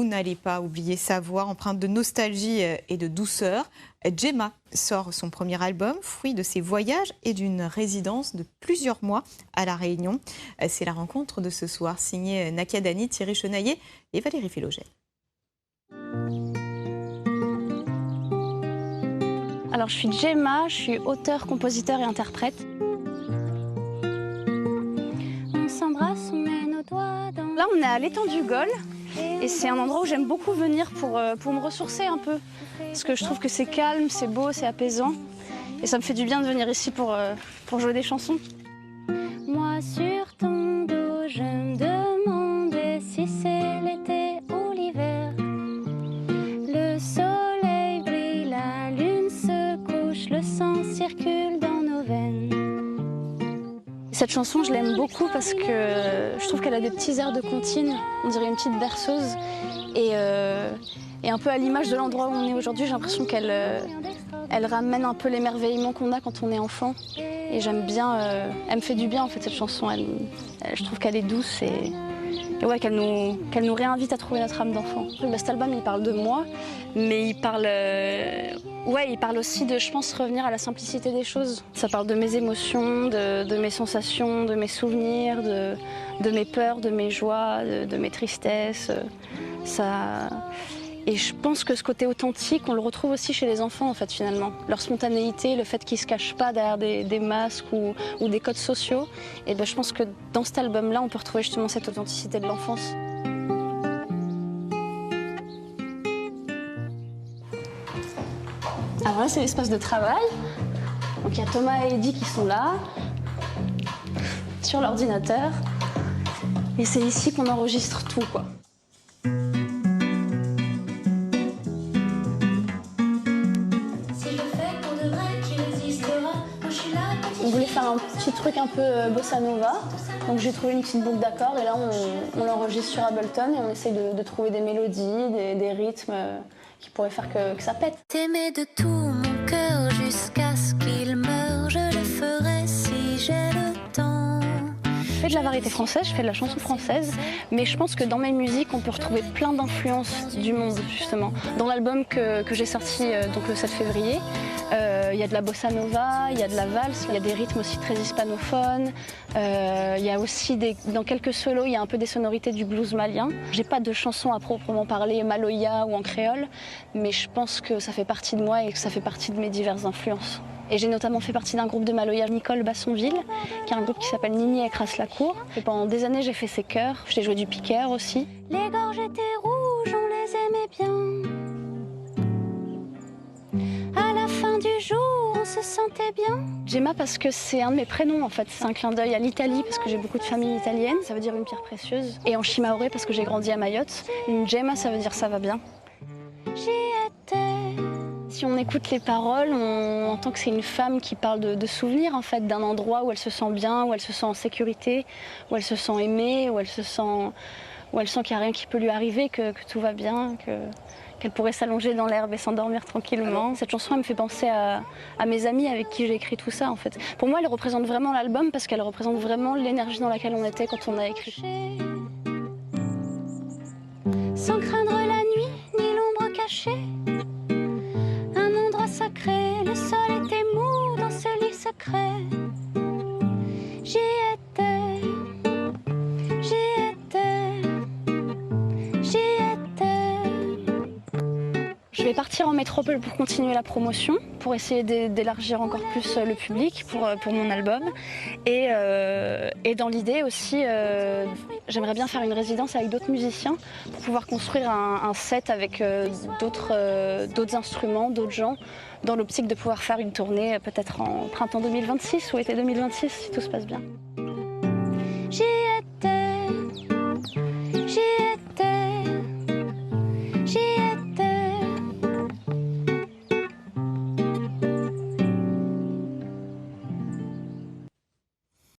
n'allez pas oublier sa voix empreinte de nostalgie et de douceur. Gemma sort son premier album, fruit de ses voyages et d'une résidence de plusieurs mois à La Réunion. C'est la rencontre de ce soir, signée Nakia Dani, Thierry Chenaillet et Valérie Philogène. Alors je suis Gemma, je suis auteure, compositeur et interprète. On s'embrasse, on met nos doigts dans... Là on est à l'étang du Gol et c'est un endroit où j'aime beaucoup venir pour me ressourcer un peu. Parce que je trouve que c'est calme, c'est beau, c'est apaisant. Et ça me fait du bien de venir ici pour jouer des chansons. Moi sur ton dos, je me demandais si c'est l'été ou l'hiver. Le soleil brille, la lune se couche, le sang circule dans nos veines. Cette chanson, je l'aime beaucoup parce que je trouve qu'elle a des petits airs de comptine, on dirait une petite berceuse. Et un peu à l'image de l'endroit où on est aujourd'hui, j'ai l'impression qu'elle ramène un peu l'émerveillement qu'on a quand on est enfant. Et j'aime bien, elle me fait du bien en fait cette chanson. Je trouve qu'elle est douce et ouais, qu'elle nous réinvite à trouver notre âme d'enfant. Cet album il parle de moi, mais il parle aussi de, je pense, revenir à la simplicité des choses. Ça parle de mes émotions, de mes sensations, de mes souvenirs, de mes peurs, de mes joies, de mes tristesses. Et je pense que ce côté authentique, on le retrouve aussi chez les enfants en fait finalement. Leur spontanéité, le fait qu'ils ne se cachent pas derrière des masques ou des codes sociaux. Et ben, je pense que dans cet album-là, on peut retrouver justement cette authenticité de l'enfance. Alors là, c'est l'espace de travail. Donc il y a Thomas et Eddy qui sont là, sur l'ordinateur. Et c'est ici qu'on enregistre tout, quoi. On voulait faire un petit truc un peu bossa nova, donc j'ai trouvé une petite boucle d'accords et là on l'enregistre sur Ableton et on essaye de trouver des mélodies, des rythmes qui pourraient faire que ça pète. T'aimer de tout mon cœur jusqu'à ce qu'il meure, je le ferai si j'ai le temps. Je fais de la variété française, je fais de la chanson française, mais je pense que dans mes musiques, on peut retrouver plein d'influences du monde, justement. Dans l'album que j'ai sorti donc le 7 février, il y a de la bossa nova, il y a de la valse, il y a des rythmes aussi très hispanophones, il y a aussi, dans quelques solos, il y a un peu des sonorités du blues malien. J'ai pas de chansons à proprement parler maloya ou en créole, mais je pense que ça fait partie de moi et que ça fait partie de mes diverses influences. Et j'ai notamment fait partie d'un groupe de maloya, Nicole Bassonville, qui est un groupe qui s'appelle Nini Ekras-Lacour. Et pendant des années, j'ai fait ses chœurs. J'ai joué du piqueur aussi. Les gorges étaient rouges, on les aimait bien. À la fin du jour, on se sentait bien. Gemma parce que c'est un de mes prénoms en fait. C'est un clin d'œil à l'Italie parce que j'ai beaucoup de famille italienne. Ça veut dire une pierre précieuse. Et en shimaoré parce que j'ai grandi à Mayotte. Une Gemma, ça veut dire ça va bien. J'y étais. Si on écoute les paroles, on entend que c'est une femme qui parle de souvenirs en fait, d'un endroit où elle se sent bien, où elle se sent en sécurité, où elle se sent aimée, où elle sent qu'il n'y a rien qui peut lui arriver, que tout va bien, qu'elle pourrait s'allonger dans l'herbe et s'endormir tranquillement. Cette chanson, elle me fait penser à mes amis avec qui j'ai écrit tout ça en fait. Pour moi, elle représente vraiment l'album parce qu'elle représente vraiment l'énergie dans laquelle on était quand on a écrit. Sans craindre la nuit ni l'ombre cachée. Sacré, le sol était mou dans ce lit secret. J'y étais, j'y étais, j'y étais. Je vais partir en métropole pour continuer la promotion, pour essayer d'élargir encore plus le public pour mon album. Et dans l'idée aussi, j'aimerais bien faire une résidence avec d'autres musiciens pour pouvoir construire un set avec d'autres instruments, d'autres gens, dans l'optique de pouvoir faire une tournée peut-être en printemps 2026 ou été 2026 si tout se passe bien. J'y